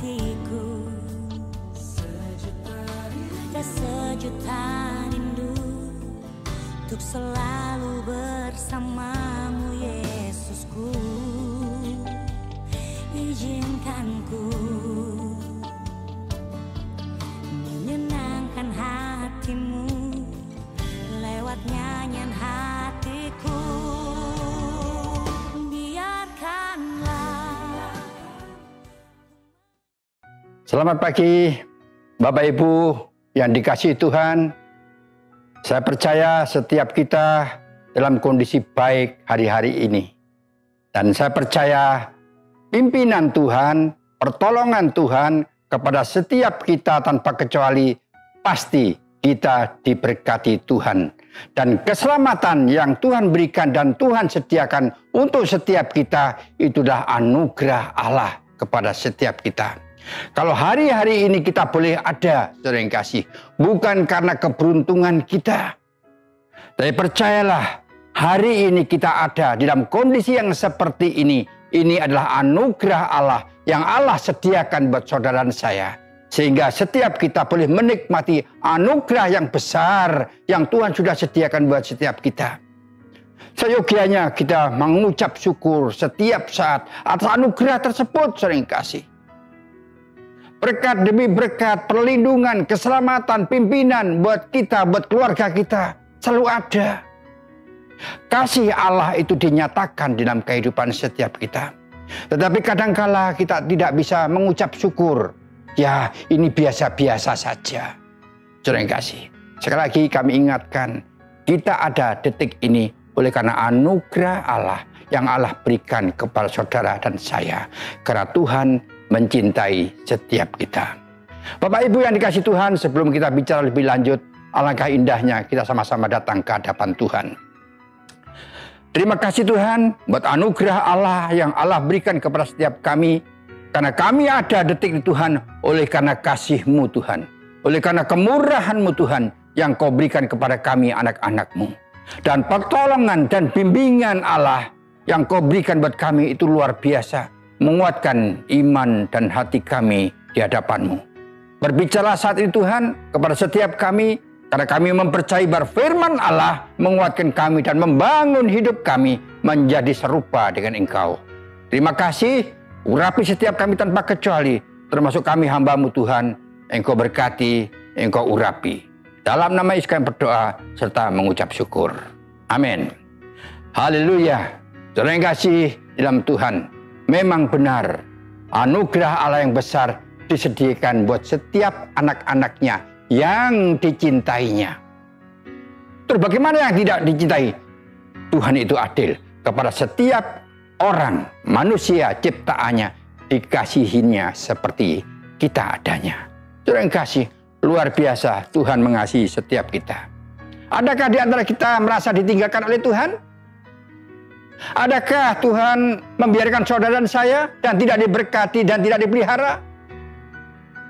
hatiku. Sejuta rindu untuk selalu bersamamu, Yesusku. Izinkan ku menyenangkan hatimu lewat nyanyian hatiku. Biarkanlah. Selamat pagi Bapak Ibu yang dikasihi Tuhan. Saya percaya setiap kita dalam kondisi baik hari-hari ini. Dan saya percaya pimpinan Tuhan, pertolongan Tuhan kepada setiap kita tanpa kecuali pasti kita diberkati Tuhan. Dan keselamatan yang Tuhan berikan dan Tuhan sediakan untuk setiap kita itulah anugerah Allah kepada setiap kita. Kalau hari-hari ini kita boleh ada, saudara yang kasih, bukan karena keberuntungan kita. Tapi percayalah, hari ini kita ada di dalam kondisi yang seperti ini. Ini adalah anugerah Allah yang Allah sediakan buat saudara dan saya. Sehingga setiap kita boleh menikmati anugerah yang besar yang Tuhan sudah sediakan buat setiap kita. Seyogianya kita mengucap syukur setiap saat atas anugerah tersebut, saudara yang kasih. Berkat demi berkat, perlindungan, keselamatan, pimpinan buat kita, buat keluarga kita selalu ada. Kasih Allah itu dinyatakan dalam kehidupan setiap kita. Tetapi kadangkala kita tidak bisa mengucap syukur. Ya, ini biasa-biasa saja. Saudara yang kasih, sekali lagi kami ingatkan, kita ada detik ini oleh karena anugerah Allah yang Allah berikan kepada saudara dan saya. Karena Tuhan mencintai setiap kita. Bapak Ibu yang dikasih Tuhan, sebelum kita bicara lebih lanjut, alangkah indahnya kita sama-sama datang ke hadapan Tuhan. Terima kasih Tuhan buat anugerah Allah yang Allah berikan kepada setiap kami. Karena kami ada detik ini Tuhan oleh karena kasih-Mu Tuhan. Oleh karena kemurahan-Mu Tuhan yang Kau berikan kepada kami anak-anak-Mu. Dan pertolongan dan bimbingan Allah yang Kau berikan buat kami itu luar biasa. Menguatkan iman dan hati kami di hadapan-Mu. Berbicara saat ini Tuhan kepada setiap kami, karena kami mempercayai bahwa firman Allah menguatkan kami dan membangun hidup kami menjadi serupa dengan Engkau. Terima kasih, urapi setiap kami tanpa kecuali, termasuk kami hamba-Mu Tuhan, Engkau berkati, Engkau urapi. Dalam nama Yesus kami berdoa serta mengucap syukur. Amin. Haleluya. Saudara yang kasih dalam Tuhan, memang benar, anugerah Allah yang besar disediakan buat setiap anak-anaknya yang dicintainya. Terus bagaimana yang tidak dicintai? Tuhan itu adil kepada setiap orang, manusia ciptaannya, dikasihinya seperti kita adanya. Saudara yang kasih, luar biasa Tuhan mengasihi setiap kita. Adakah di antara kita merasa ditinggalkan oleh Tuhan? Adakah Tuhan membiarkan saudara dan saya dan tidak diberkati dan tidak dipelihara?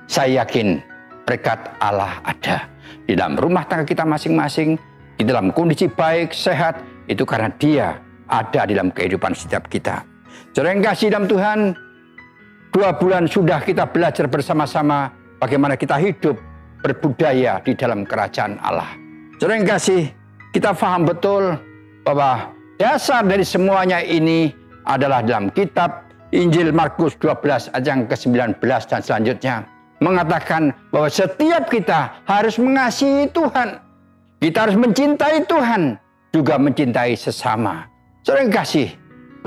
Saya yakin berkat Allah ada di dalam rumah tangga kita masing-masing, di dalam kondisi baik, sehat, itu karena Dia ada di dalam kehidupan setiap kita. Saudara yang kasih dalam Tuhan, 2 bulan sudah kita belajar bersama-sama bagaimana kita hidup berbudaya di dalam kerajaan Allah. Saudara yang kasih, kita paham betul bahwa dasar dari semuanya ini adalah dalam kitab Injil Markus 12 ayat yang ke-19 dan selanjutnya. Mengatakan bahwa setiap kita harus mengasihi Tuhan. Kita harus mencintai Tuhan. Juga mencintai sesama. Saudara yang kasih,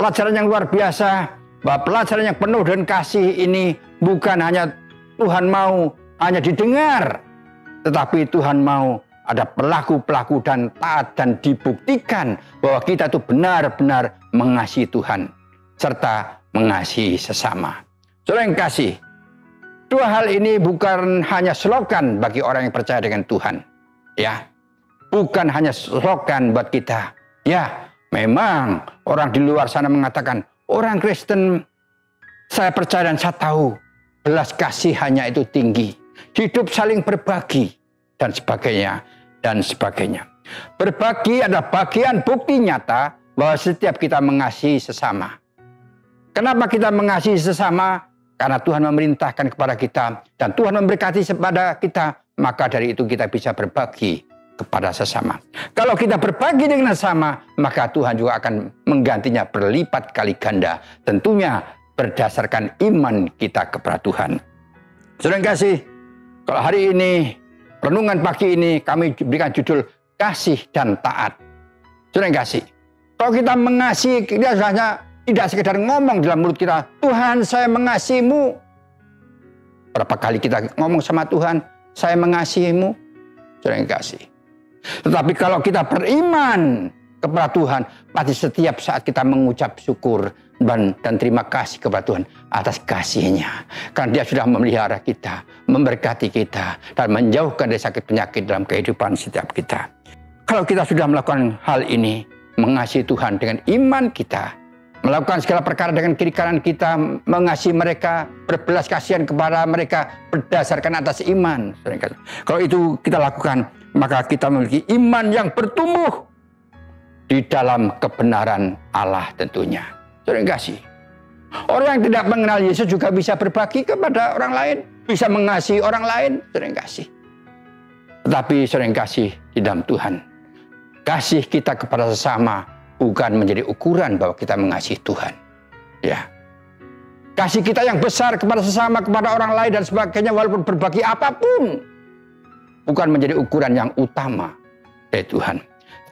pelajaran yang luar biasa. Bahwa pelajaran yang penuh dengan kasih ini bukan hanya Tuhan mau hanya didengar. Tetapi Tuhan mau ada pelaku-pelaku dan taat dan dibuktikan bahwa kita itu benar-benar mengasihi Tuhan serta mengasihi sesama. Saudara yang kasih, 2 hal ini bukan hanya slogan bagi orang yang percaya dengan Tuhan. Ya, bukan hanya slogan buat kita. Ya, memang orang di luar sana mengatakan, orang Kristen saya percaya dan saya tahu belas kasihannya itu tinggi. Hidup saling berbagi dan sebagainya. Dan sebagainya. Berbagi adalah bagian bukti nyata bahwa setiap kita mengasihi sesama. Kenapa kita mengasihi sesama? Karena Tuhan memerintahkan kepada kita dan Tuhan memberkati kepada kita, maka dari itu kita bisa berbagi kepada sesama. Kalau kita berbagi dengan sesama, maka Tuhan juga akan menggantinya berlipat kali ganda. Tentunya berdasarkan iman kita kepada Tuhan. Saudara yang kasih, kalau hari ini, renungan pagi ini kami berikan judul kasih dan taat. Saudara yang kasih, kalau kita mengasihi, kita hanya tidak sekedar ngomong dalam mulut kita, Tuhan saya mengasihimu. Berapa kali kita ngomong sama Tuhan, saya mengasihimu. Saudara yang kasih. Tetapi kalau kita beriman kepada Tuhan, pasti setiap saat kita mengucap syukur dan terima kasih kepada Tuhan atas kasih-Nya. Karena Dia sudah memelihara kita, memberkati kita, dan menjauhkan dari sakit penyakit dalam kehidupan setiap kita. Kalau kita sudah melakukan hal ini, mengasihi Tuhan dengan iman kita, melakukan segala perkara dengan kiri kanan kita, mengasihi mereka, berbelas kasihan kepada mereka berdasarkan atas iman. Kalau itu kita lakukan, maka kita memiliki iman yang bertumbuh di dalam kebenaran Allah tentunya. Saudara yang kasih, orang yang tidak mengenal Yesus juga bisa berbagi kepada orang lain, bisa mengasihi orang lain. Saudara yang kasih. Tetapi saudara yang kasih di dalam Tuhan, kasih kita kepada sesama bukan menjadi ukuran bahwa kita mengasihi Tuhan. Ya. Kasih kita yang besar kepada sesama, kepada orang lain dan sebagainya, walaupun berbagi apapun, bukan menjadi ukuran yang utama dari Tuhan.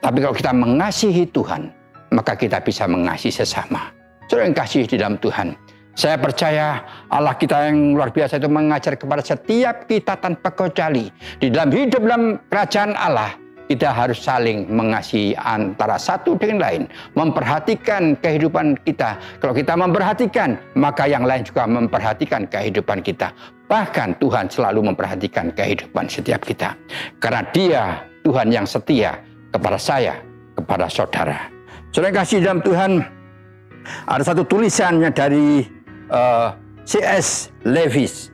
Tapi kalau kita mengasihi Tuhan, maka kita bisa mengasihi sesama. Saudara yang kasih di dalam Tuhan, saya percaya Allah kita yang luar biasa itu mengajar kepada setiap kita tanpa kecuali. Di dalam hidup dalam kerajaan Allah, kita harus saling mengasihi antara satu dengan lain. Memperhatikan kehidupan kita. Kalau kita memperhatikan, maka yang lain juga memperhatikan kehidupan kita. Bahkan Tuhan selalu memperhatikan kehidupan setiap kita. Karena Dia Tuhan yang setia kepada saya, kepada saudara. Saudara yang kasih dalam Tuhan, ada satu tulisannya dari C.S. Lewis.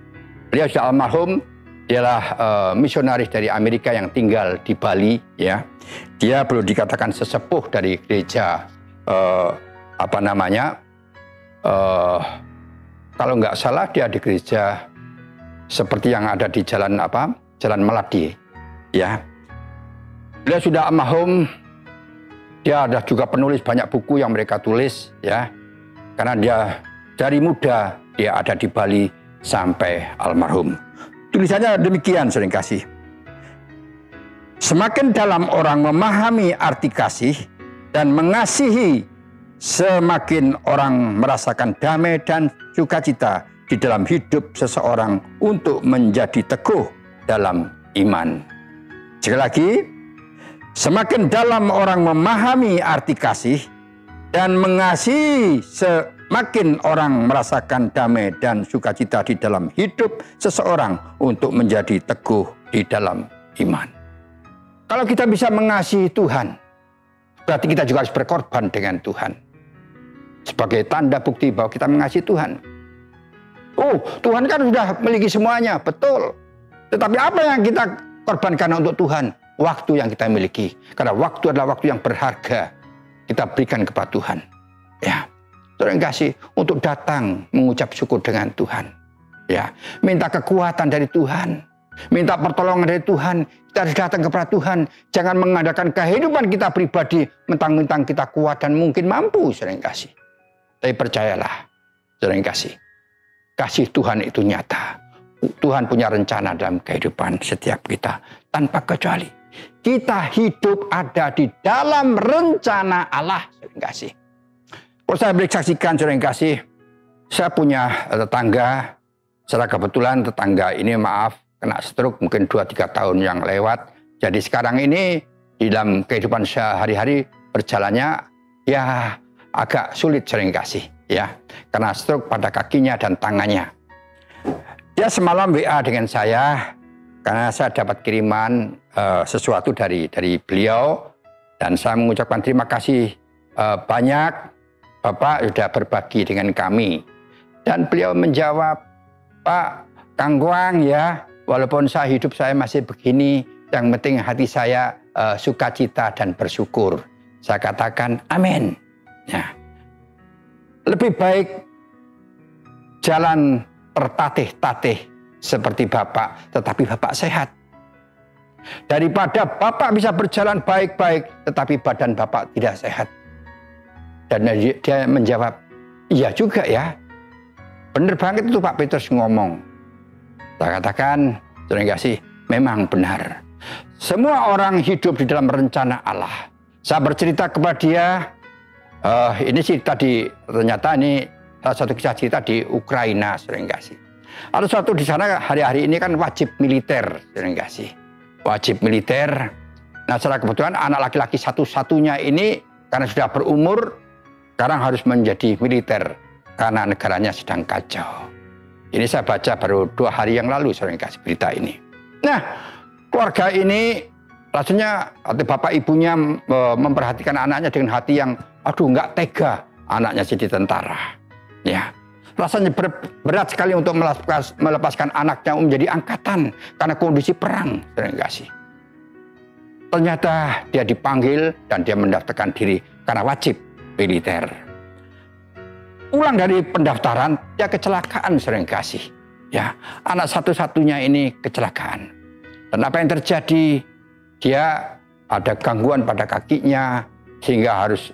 Beliau sudah almarhum. Dialah misionaris dari Amerika yang tinggal di Bali, ya. Dia perlu dikatakan sesepuh dari gereja kalau nggak salah dia di gereja seperti yang ada di Jalan Melati, ya. Beliau sudah almarhum. Dia ada juga penulis banyak buku yang mereka tulis, ya. Karena dia dari muda dia ada di Bali sampai almarhum. Tulisannya demikian, saudara yang kasih. Semakin dalam orang memahami arti kasih dan mengasihi, semakin orang merasakan damai dan sukacita di dalam hidup seseorang untuk menjadi teguh dalam iman. Sekali lagi, semakin dalam orang memahami arti kasih dan mengasihi, semakin orang merasakan damai dan sukacita di dalam hidup seseorang untuk menjadi teguh di dalam iman. Kalau kita bisa mengasihi Tuhan, berarti kita juga harus berkorban dengan Tuhan. Sebagai tanda bukti bahwa kita mengasihi Tuhan. Oh, Tuhan kan sudah memiliki semuanya, betul. Tetapi apa yang kita korbankan untuk Tuhan? Waktu yang kita miliki. Karena waktu adalah waktu yang berharga. Kita berikan kepada Tuhan. Ya. Saudara yang kasih, untuk datang mengucap syukur dengan Tuhan. Ya. Minta kekuatan dari Tuhan. Minta pertolongan dari Tuhan. Kita harus datang kepada Tuhan. Jangan mengadakan kehidupan kita pribadi. Mentang-mentang kita kuat dan mungkin mampu, saudara yang kasih. Tapi percayalah, saudara yang kasih. Kasih Tuhan itu nyata. Tuhan punya rencana dalam kehidupan setiap kita. Tanpa kecuali. Kita hidup ada di dalam rencana Allah, saudara yang kasih. Kalau saya boleh saksikan, saudara yang kasih, saya punya tetangga. Secara kebetulan tetangga ini kena stroke mungkin 2-3 tahun yang lewat. Jadi sekarang ini di dalam kehidupan sehari-hari berjalannya ya agak sulit, saudara yang kasih. Ya, karena stroke pada kakinya dan tangannya. Dia semalam WA dengan saya karena saya dapat kiriman sesuatu dari beliau dan saya mengucapkan terima kasih banyak, Bapak sudah berbagi dengan kami. Dan beliau menjawab, Pak Kang Guang, ya, walaupun hidup saya masih begini, yang penting hati saya sukacita dan bersyukur. Saya katakan amin. Ya. Lebih baik jalan tertatih-tatih seperti Bapak, tetapi Bapak sehat. Daripada Bapak bisa berjalan baik-baik, tetapi badan Bapak tidak sehat. Dan dia menjawab, iya juga ya. Benar banget itu Pak Petrus ngomong. Saya katakan, saudara kasih, memang benar. Semua orang hidup di dalam rencana Allah. Saya bercerita kepada dia, ini sih tadi ternyata ini salah satu kisah cerita di Ukraina, saudara kasih. Ada suatu di sana hari-hari ini kan wajib militer, saudara kasih. Wajib militer. Nah, secara kebetulan anak laki-laki satu-satunya ini karena sudah berumur, sekarang harus menjadi militer karena negaranya sedang kacau. Ini saya baca baru 2 hari yang lalu, saudara kasih, berita ini. Nah, keluarga ini rasanya atau bapak ibunya memperhatikan anaknya dengan hati yang nggak tega anaknya jadi tentara. Ya, rasanya berat sekali untuk melepaskan anaknya menjadi angkatan karena kondisi perang, saudara kasih. Ternyata dia dipanggil dan dia mendaftarkan diri karena wajib militer. Pulang dari pendaftaran, dia kecelakaan, saudara kasih. Ya, anak satu-satunya ini kecelakaan. Dan apa yang terjadi? Dia ada gangguan pada kakinya sehingga harus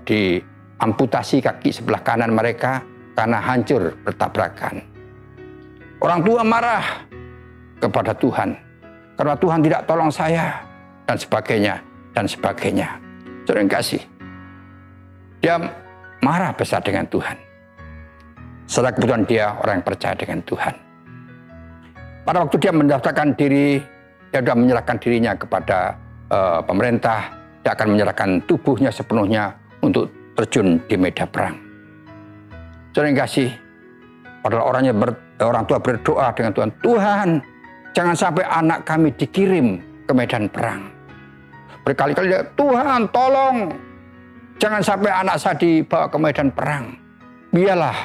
diamputasi kaki sebelah kanan mereka karena hancur bertabrakan. Orang tua marah kepada Tuhan karena Tuhan tidak tolong saya dan sebagainya dan sebagainya. Saudara kasih, dia marah besar dengan Tuhan. Setelah kebetulan dia orang yang percaya dengan Tuhan. Pada waktu dia mendaftarkan diri, dia sudah menyerahkan dirinya kepada pemerintah. Dia akan menyerahkan tubuhnya sepenuhnya untuk terjun di medan perang. Saudara yang kasih, padahal orang tua berdoa dengan Tuhan, Tuhan, jangan sampai anak kami dikirim ke medan perang. Berkali-kali dia, Tuhan tolong, jangan sampai anak saya dibawa ke medan perang. Biarlah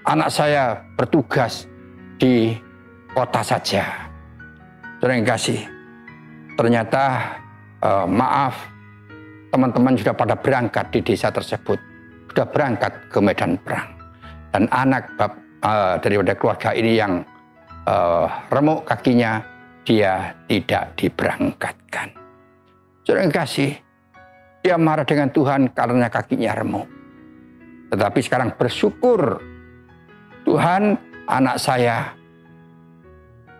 anak saya bertugas di kota saja. Saudara yang kasih, ternyata maaf, teman-teman sudah pada berangkat di desa tersebut, sudah berangkat ke medan perang. Dan anak daripada keluarga ini yang remuk kakinya, dia tidak diberangkatkan. Saudara yang kasih, dia marah dengan Tuhan karena kakinya remuk. Tetapi sekarang bersyukur, Tuhan, anak saya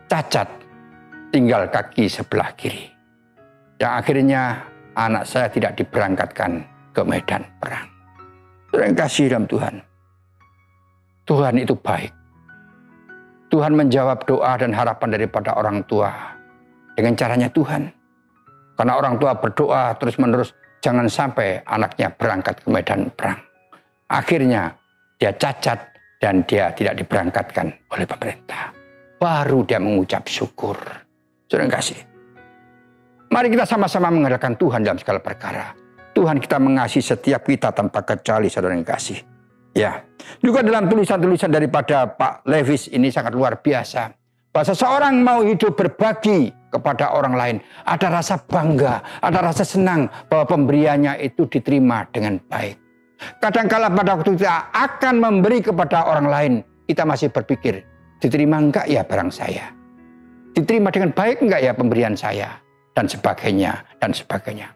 cacat, tinggal kaki sebelah kiri. Yang akhirnya anak saya tidak diberangkatkan ke medan perang. Saudara yang kasih dalam Tuhan, Tuhan itu baik. Tuhan menjawab doa dan harapan daripada orang tua dengan caranya Tuhan. Karena orang tua berdoa terus-menerus, jangan sampai anaknya berangkat ke medan perang. Akhirnya dia cacat dan dia tidak diberangkatkan oleh pemerintah. Baru dia mengucap syukur. Saudara yang kasih, mari kita sama-sama mengandalkan Tuhan dalam segala perkara. Tuhan kita mengasihi setiap kita tanpa kecuali, saudara yang kasih. Ya, juga dalam tulisan-tulisan daripada Pak Levis ini sangat luar biasa. Bahwa seseorang mau hidup berbagi kepada orang lain, ada rasa bangga, ada rasa senang bahwa pemberiannya itu diterima dengan baik. Kadangkala pada waktu kita akan memberi kepada orang lain, kita masih berpikir, diterima enggak ya barang saya? Diterima dengan baik enggak ya pemberian saya? Dan sebagainya, dan sebagainya.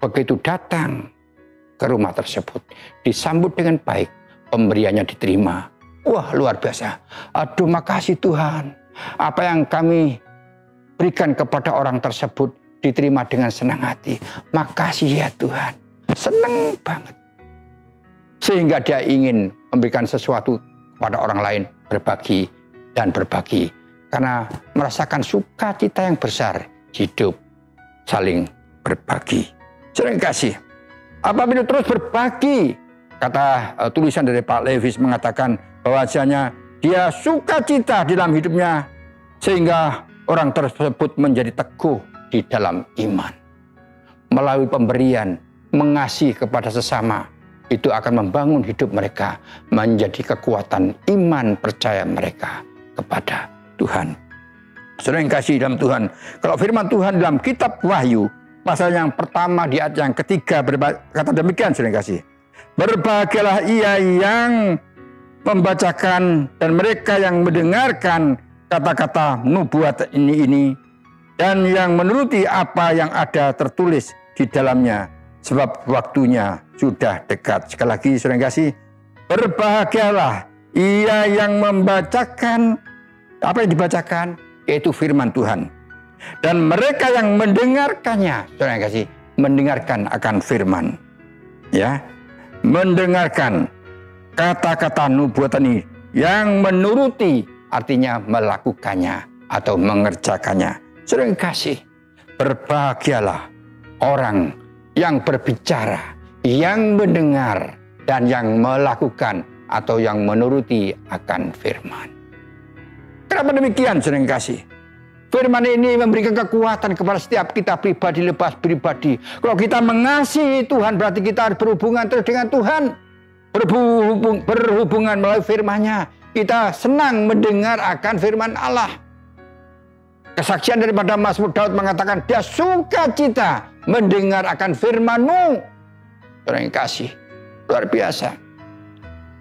Begitu datang ke rumah tersebut, disambut dengan baik, pemberiannya diterima. Wah, luar biasa. Aduh, makasih Tuhan. Apa yang kami berikan kepada orang tersebut diterima dengan senang hati. Makasih ya Tuhan. Senang banget. Sehingga dia ingin memberikan sesuatu kepada orang lain, berbagi dan berbagi. Karena merasakan sukacita yang besar, hidup saling berbagi. Saudara yang kasih, apabila terus berbagi, kata tulisan dari Pak Levis mengatakan bahwasanya dia sukacita di dalam hidupnya sehingga orang tersebut menjadi teguh di dalam iman. Melalui pemberian, mengasihi kepada sesama, itu akan membangun hidup mereka menjadi kekuatan iman percaya mereka kepada Tuhan. Saudara yang kasih dalam Tuhan, kalau firman Tuhan dalam kitab Wahyu pasal yang pertama di ayat yang ketiga kata demikian, saudara yang kasih. Berbahagialah ia yang membacakan dan mereka yang mendengarkan kata-kata nubuat ini dan yang menuruti apa yang ada tertulis di dalamnya, sebab waktunya sudah dekat. Sekali lagi saudara yang kasih, berbahagialah ia yang membacakan apa yang dibacakan, yaitu firman Tuhan. Dan mereka yang mendengarkannya, saudara yang kasih, mendengarkan akan firman. Ya, mendengarkan kata-kata nubuatan ini, yang menuruti artinya melakukannya atau mengerjakannya. Saudara yang kasih, berbahagialah orang yang berbicara, yang mendengar, dan yang melakukan atau yang menuruti akan firman. Kenapa demikian, saudara yang kasih? Firman ini memberikan kekuatan kepada setiap kita pribadi lepas pribadi. Kalau kita mengasihi Tuhan, berarti kita harus berhubungan terus dengan Tuhan. Berhubungan melalui firman-Nya. Kita senang mendengar akan firman Allah. Kesaksian daripada Mazmur Daud mengatakan, dia sukacita mendengar akan firman-Mu. Saudara yang kasih, luar biasa.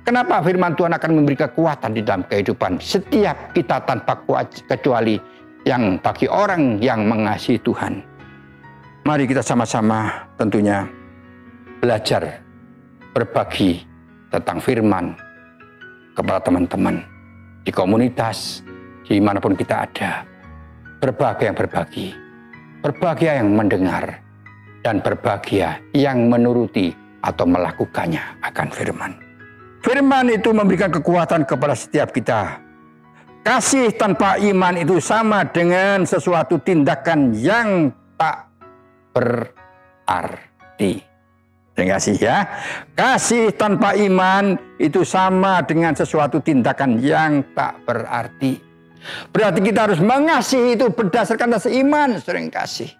Kenapa firman Tuhan akan memberi kekuatan di dalam kehidupan setiap kita tanpa kecuali yang bagi orang yang mengasihi Tuhan. Mari kita sama-sama tentunya belajar berbagi tentang firman kepada teman-teman di komunitas, dimanapun kita ada. Berbahagia yang berbagi, berbahagia yang mendengar, dan berbahagia yang menuruti atau melakukannya akan firman. Firman itu memberikan kekuatan kepada setiap kita. Kasih tanpa iman itu sama dengan sesuatu tindakan yang tak berarti. Terima kasih ya. Kasih tanpa iman itu sama dengan sesuatu tindakan yang tak berarti. Berarti kita harus mengasihi itu berdasarkan dasar iman, sering kasih.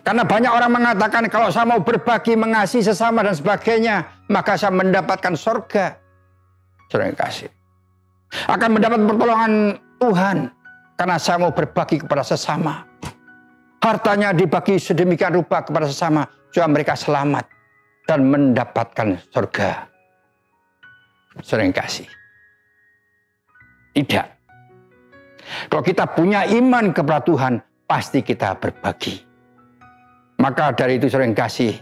Karena banyak orang mengatakan kalau saya mau berbagi, mengasihi sesama dan sebagainya, maka saya mendapatkan surga. Sering kasih. Akan mendapat pertolongan Tuhan karena saya mau berbagi kepada sesama. Hartanya dibagi sedemikian rupa kepada sesama supaya mereka selamat dan mendapatkan surga. Sering kasih. Tidak. Kalau kita punya iman kepada Tuhan, pasti kita berbagi. Maka dari itu sering kasih,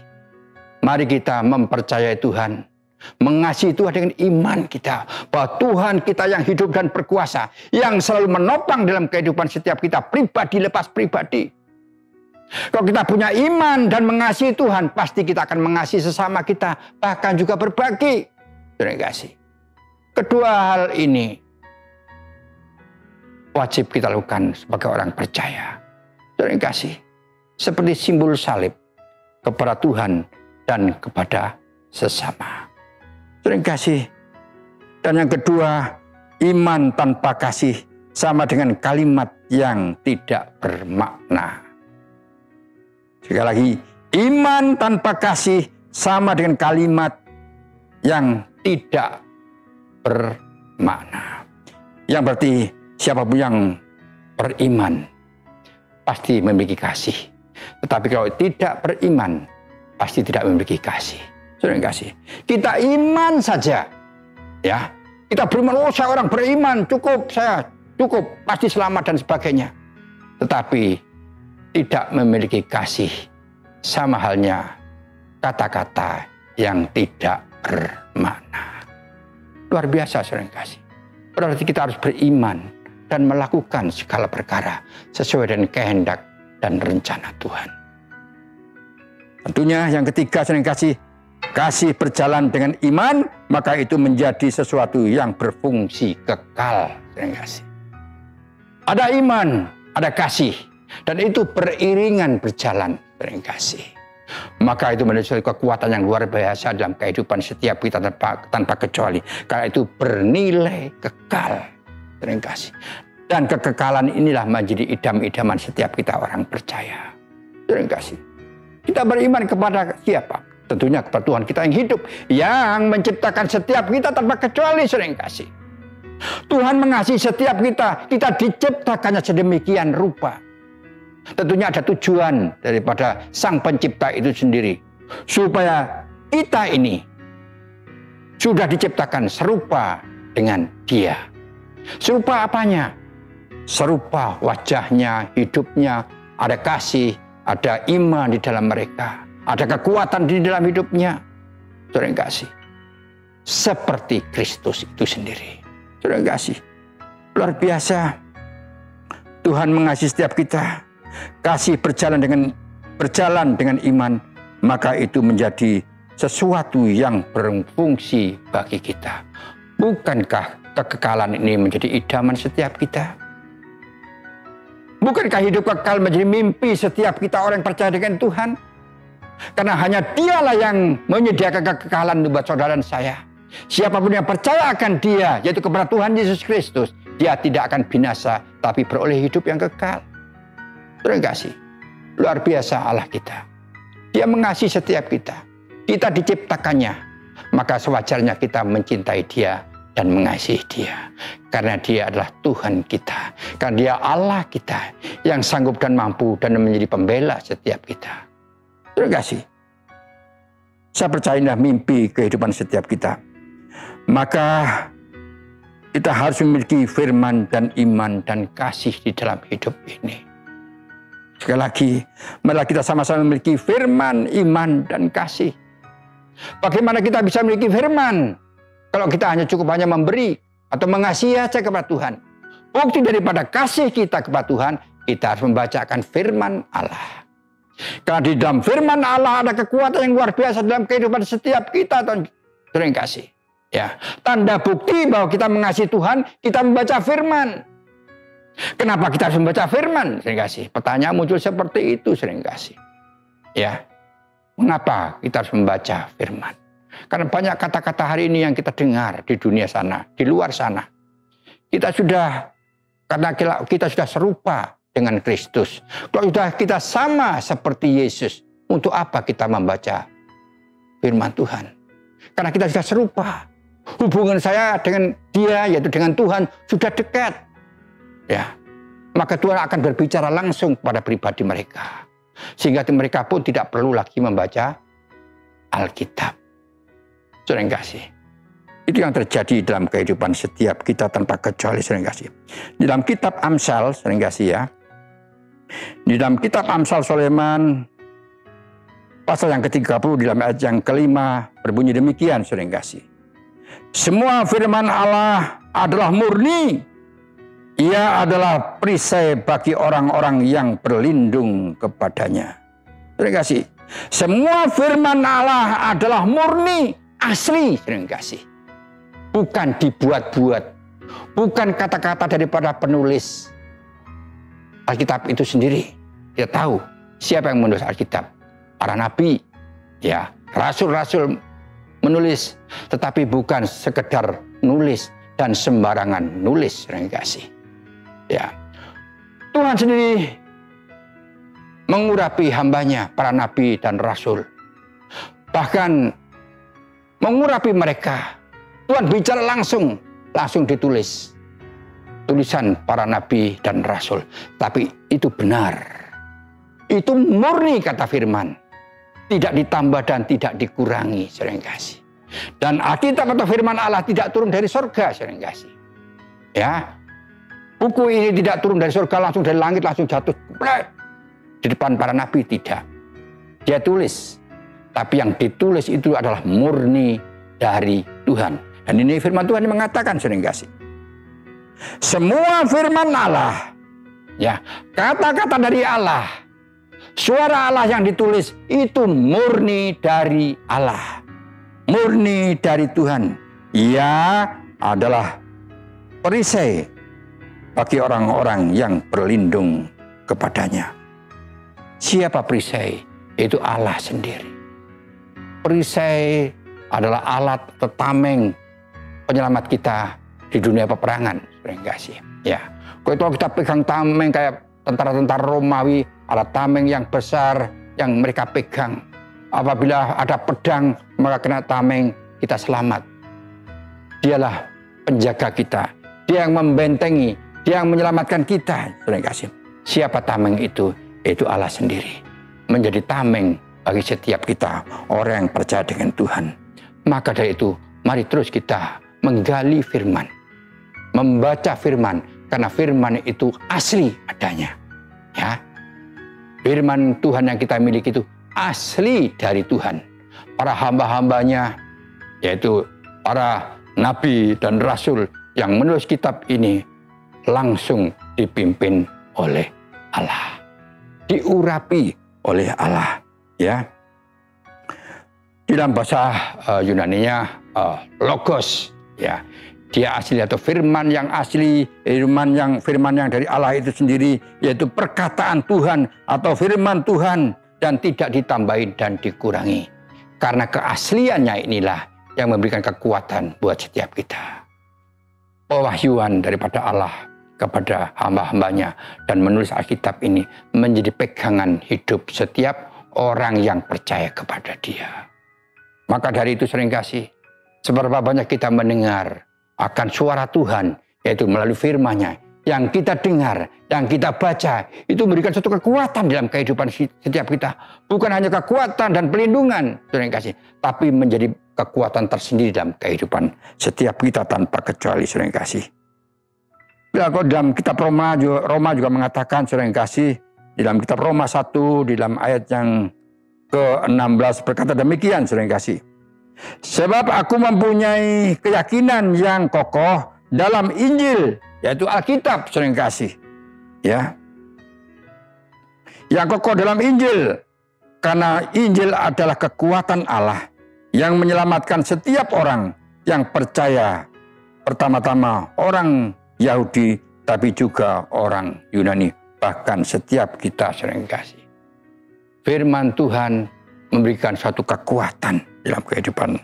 mari kita mempercayai Tuhan. Mengasihi Tuhan dengan iman kita. Bahwa Tuhan kita yang hidup dan berkuasa. Yang selalu menopang dalam kehidupan setiap kita. Pribadi lepas pribadi. Kalau kita punya iman dan mengasihi Tuhan. Pasti kita akan mengasihi sesama kita. Bahkan juga berbagi. Terima kasih. Kedua hal ini wajib kita lakukan sebagai orang percaya. Terima kasih. Seperti simbol salib. Kepada Tuhan dan kepada sesama. Terima kasih. Dan yang kedua, iman tanpa kasih sama dengan kalimat yang tidak bermakna. Sekali lagi, iman tanpa kasih sama dengan kalimat yang tidak bermakna. Yang berarti siapapun yang beriman pasti memiliki kasih. Tetapi kalau tidak beriman, pasti tidak memiliki kasih. Terima kasih. Kita iman saja, ya. Kita beriman, oh saya orang beriman, saya cukup, pasti selamat dan sebagainya. Tetapi tidak memiliki kasih, sama halnya kata-kata yang tidak bermakna. Luar biasa, terima kasih. Berarti kita harus beriman dan melakukan segala perkara sesuai dengan kehendak dan rencana Tuhan. Tentunya yang ketiga, terima kasih. Kasih berjalan dengan iman, maka itu menjadi sesuatu yang berfungsi kekal. Terima kasih. Ada iman, ada kasih, dan itu beriringan berjalan. Terima kasih. Maka itu menjadi kekuatan yang luar biasa dalam kehidupan setiap kita tanpa kecuali. Karena itu bernilai kekal. Terima kasih. Dan kekekalan inilah menjadi idam-idaman setiap kita orang percaya. Terima kasih. Kita beriman kepada siapa? Tentunya kepada Tuhan kita yang hidup, yang menciptakan setiap kita tanpa kecuali. Sering kasih. Tuhan mengasihi setiap kita. Kita diciptakannya sedemikian rupa. Tentunya ada tujuan daripada Sang Pencipta itu sendiri. Supaya kita ini sudah diciptakan serupa dengan Dia. Serupa apanya? Serupa wajahnya, hidupnya, ada kasih, ada iman di dalam mereka, ada kekuatan di dalam hidupnya. Saudara yang kasih, seperti Kristus itu sendiri. Saudara yang kasih, luar biasa. Tuhan mengasihi setiap kita. Kasih berjalan dengan iman, maka itu menjadi sesuatu yang berfungsi bagi kita. Bukankah kekekalan ini menjadi idaman setiap kita? Bukankah hidup kekal menjadi mimpi setiap kita orang yang percaya dengan Tuhan? Karena hanya Dialah yang menyediakan kekekalan buat saudara dan saya. Siapapun yang percaya akan Dia, yaitu kepada Tuhan Yesus Kristus, dia tidak akan binasa, tapi beroleh hidup yang kekal. Terima kasih. Luar biasa Allah kita. Dia mengasihi setiap kita. Kita diciptakannya. Maka sewajarnya kita mencintai Dia dan mengasihi Dia. Karena Dia adalah Tuhan kita. Karena Dia Allah kita yang sanggup dan mampu dan menjadi pembela setiap kita. Terima kasih. Saya percaya mimpi kehidupan setiap kita. Maka kita harus memiliki firman dan iman dan kasih di dalam hidup ini. Sekali lagi, marilah kita sama-sama memiliki firman, iman, dan kasih. Bagaimana kita bisa memiliki firman kalau kita hanya memberi atau mengasihi saja kepada Tuhan? Bukti daripada kasih kita kepada Tuhan, kita harus membacakan firman Allah. Karena di dalam firman Allah ada kekuatan yang luar biasa dalam kehidupan setiap kita. Terima kasih. Ya, tanda bukti bahwa kita mengasihi Tuhan, kita membaca firman. Kenapa kita harus membaca firman? Terima kasih. Pertanyaan muncul seperti itu, sering kasih. Ya, mengapa kita harus membaca firman? Karena banyak kata-kata hari ini yang kita dengar di dunia sana, di luar sana. Karena kita sudah serupa dengan Kristus. Kalau sudah kita sama seperti Yesus, untuk apa kita membaca firman Tuhan? Karena kita sudah serupa. Hubungan saya dengan Dia, yaitu dengan Tuhan, sudah dekat. Ya, maka Tuhan akan berbicara langsung pada pribadi mereka. Sehingga mereka pun tidak perlu lagi membaca Alkitab. Saudara yang kasih. Itu yang terjadi dalam kehidupan setiap kita tanpa kecuali, saudara yang kasih. Di dalam kitab Amsal, saudara yang kasih ya. Di dalam kitab Amsal Sulaiman, pasal yang ke-30 di dalam ayat yang kelima, berbunyi demikian, saudara yang kasih. Semua firman Allah adalah murni. Ia adalah perisai bagi orang-orang yang berlindung kepadanya. Terima kasih. Semua firman Allah adalah murni, asli. Terima kasih. Bukan dibuat-buat. Bukan kata-kata daripada penulis Alkitab itu sendiri. Dia tahu siapa yang menulis Alkitab. Para nabi, ya, rasul-rasul menulis, tetapi bukan sekedar nulis dan sembarangan nulis, terima kasih. Ya, Tuhan sendiri mengurapi hambanya, para nabi dan rasul. Bahkan mengurapi mereka. Tuhan bicara langsung ditulis. Tulisan para nabi dan rasul. Tapi itu benar. Itu murni kata firman. Tidak ditambah dan tidak dikurangi, saudara yang kasih. Dan Alkitab atau firman Allah tidak turun dari surga, saudara yang kasih. Ya, buku ini tidak turun dari surga langsung dari langit, langsung jatuh di depan para nabi, tidak. Dia tulis, tapi yang ditulis itu adalah murni dari Tuhan. Dan ini firman Tuhan yang mengatakan, saudara yang kasih. Semua firman Allah, ya, kata-kata dari Allah, suara Allah yang ditulis itu murni dari Allah. Murni dari Tuhan. Ia adalah perisai bagi orang-orang yang berlindung kepadanya. Siapa perisai? Itu Allah sendiri. Perisai adalah alat atau tameng penyelamat kita di dunia peperangan. Ya, kalau kita pegang tameng kayak tentara-tentara Romawi, alat tameng yang besar yang mereka pegang. Apabila ada pedang, maka kena tameng, kita selamat. Dialah penjaga kita. Dia yang membentengi, dia yang menyelamatkan kita. Siapa tameng itu? Itu Allah sendiri. Menjadi tameng bagi setiap kita, orang yang percaya dengan Tuhan. Maka dari itu, mari terus kita menggali firman, membaca firman, karena firman itu asli adanya. Ya, firman Tuhan yang kita miliki itu asli dari Tuhan. Para hamba-hambanya, yaitu para nabi dan rasul yang menulis kitab ini, langsung dipimpin oleh Allah, diurapi oleh Allah. Ya, di dalam bahasa Yunaninya logos. Ya, dia asli atau firman yang asli, firman yang dari Allah itu sendiri, yaitu perkataan Tuhan atau firman Tuhan dan tidak ditambahin dan dikurangi. Karena keasliannya inilah yang memberikan kekuatan buat setiap kita. Pewahyuan daripada Allah kepada hamba-hambanya dan menulis Alkitab ini menjadi pegangan hidup setiap orang yang percaya kepada Dia. Maka dari itu sering kasih, seberapa banyak kita mendengar akan suara Tuhan, yaitu melalui firman-Nya, yang kita dengar, yang kita baca, itu memberikan suatu kekuatan dalam kehidupan setiap kita. Bukan hanya kekuatan dan pelindungan, sering kasih, tapi menjadi kekuatan tersendiri dalam kehidupan setiap kita tanpa kecuali, sering kasih. Dalam kitab Roma juga mengatakan, sering kasih, di dalam kitab Roma 1, di dalam ayat yang ke-16 berkata demikian, sering kasih. Sebab aku mempunyai keyakinan yang kokoh dalam Injil, yaitu Alkitab, sering kasih. Ya. Yang kokoh dalam Injil, karena Injil adalah kekuatan Allah yang menyelamatkan setiap orang yang percaya, pertama-tama orang Yahudi, tapi juga orang Yunani, bahkan setiap kita, sering kasih. Firman Tuhan memberikan suatu kekuatan dalam kehidupan.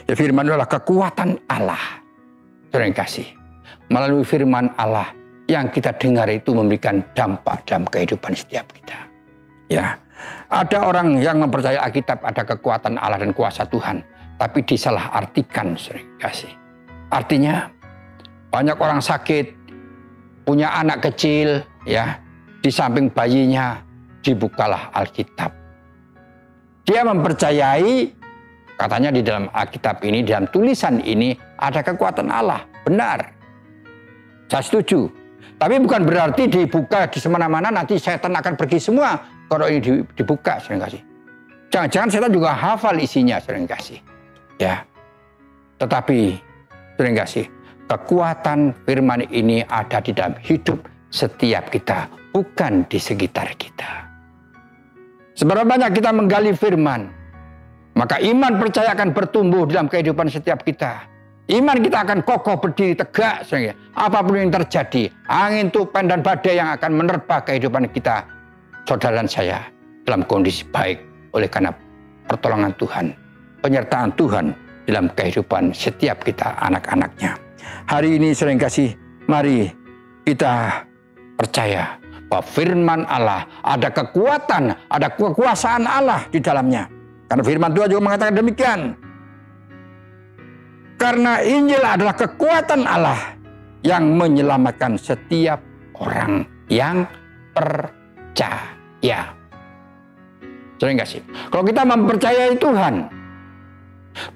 Ya, firman adalah kekuatan Allah, sering kasih. Melalui firman Allah yang kita dengar itu memberikan dampak dalam kehidupan setiap kita. Ya, ada orang yang mempercayai Alkitab ada kekuatan Allah dan kuasa Tuhan, tapi disalahartikan, sering kasih. Artinya banyak orang sakit, punya anak kecil, ya, di samping bayinya dibukalah Alkitab. Dia mempercayai, katanya di dalam Alkitab ini, dalam tulisan ini ada kekuatan Allah. Benar, saya setuju. Tapi bukan berarti dibuka di semana-mana nanti setan akan pergi semua kalau ini dibuka, sering kasih. Jangan-jangan setan juga hafal isinya, sering kasih. Ya, tetapi sering kasih, kekuatan firman ini ada di dalam hidup setiap kita, bukan di sekitar kita. Seberapa banyak kita menggali firman, maka iman percaya akan bertumbuh dalam kehidupan setiap kita. Iman kita akan kokoh berdiri tegak. Apapun yang terjadi, angin, tupan, dan badai yang akan menerpa kehidupan kita, saudara dan saya, dalam kondisi baik oleh karena pertolongan Tuhan, penyertaan Tuhan dalam kehidupan setiap kita, anak-anaknya. Hari ini sering kasih, mari kita percaya bahwa firman Allah ada kekuatan, ada kekuasaan Allah di dalamnya. Karena firman Tuhan juga mengatakan demikian. Karena Injil adalah kekuatan Allah yang menyelamatkan setiap orang yang percaya. Sering kasih. Kalau kita mempercayai Tuhan,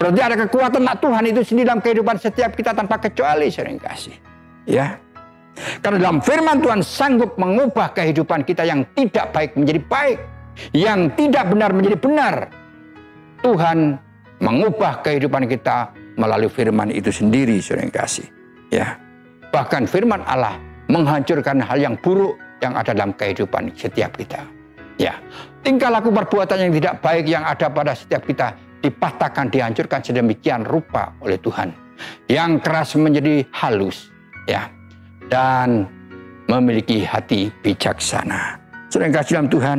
berarti ada kekuatan Tuhan itu sendiri dalam kehidupan setiap kita tanpa kecuali, sering kasih. Ya. Karena dalam firman Tuhan sanggup mengubah kehidupan kita yang tidak baik menjadi baik, yang tidak benar menjadi benar. Tuhan mengubah kehidupan kita melalui firman itu sendiri, sering kasih. Ya. Bahkan firman Allah menghancurkan hal yang buruk yang ada dalam kehidupan setiap kita. Ya. Tingkah laku perbuatan yang tidak baik yang ada pada setiap kita dipatahkan, dihancurkan sedemikian rupa oleh Tuhan. Yang keras menjadi halus. Ya. Dan memiliki hati bijaksana. Sering kasih dalam Tuhan,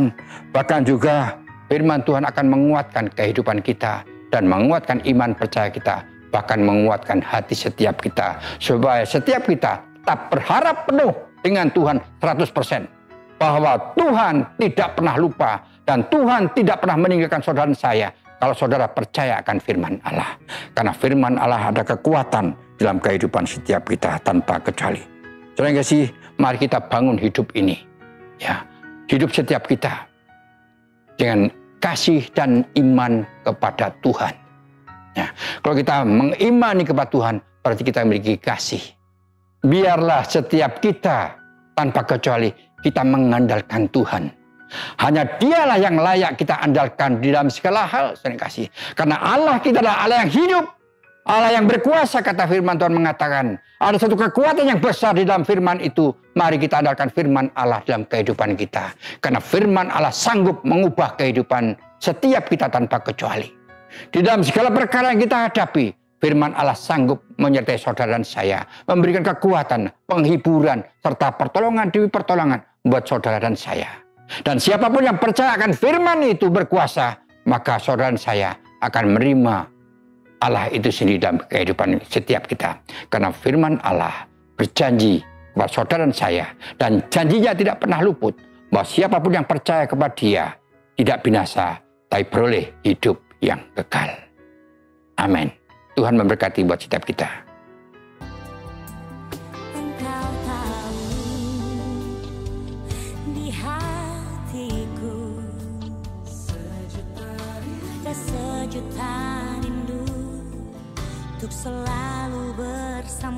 bahkan juga firman Tuhan akan menguatkan kehidupan kita dan menguatkan iman percaya kita, bahkan menguatkan hati setiap kita, supaya setiap kita tetap berharap penuh dengan Tuhan 100%, bahwa Tuhan tidak pernah lupa dan Tuhan tidak pernah meninggalkan saudara saya kalau saudara percaya akan firman Allah. Karena firman Allah ada kekuatan dalam kehidupan setiap kita tanpa kecuali. Saudara kasih, mari kita bangun hidup ini. Ya, hidup setiap kita dengan kasih dan iman kepada Tuhan. Ya, kalau kita mengimani kepada Tuhan, berarti kita memiliki kasih. Biarlah setiap kita tanpa kecuali kita mengandalkan Tuhan. Hanya Dialah yang layak kita andalkan di dalam segala hal, saudara kasih. Karena Allah kita adalah Allah yang hidup, Allah yang berkuasa, kata firman Tuhan mengatakan. Ada satu kekuatan yang besar di dalam firman itu. Mari kita andalkan firman Allah dalam kehidupan kita. Karena firman Allah sanggup mengubah kehidupan setiap kita tanpa kecuali. Di dalam segala perkara yang kita hadapi, firman Allah sanggup menyertai saudara dan saya. Memberikan kekuatan, penghiburan, serta pertolongan demi pertolongan buat saudara dan saya. Dan siapapun yang percaya akan firman itu berkuasa, maka saudara dan saya akan menerima Allah itu sendiri dalam kehidupan setiap kita. Karena firman Allah berjanji kepada saudara dan saya. Dan janjinya tidak pernah luput. Bahwa siapapun yang percaya kepada Dia tidak binasa, tapi beroleh hidup yang kekal. Amin. Tuhan memberkati buat setiap kita. Engkau tahu di hatiku ada sejuta rindu untuk selalu bersama.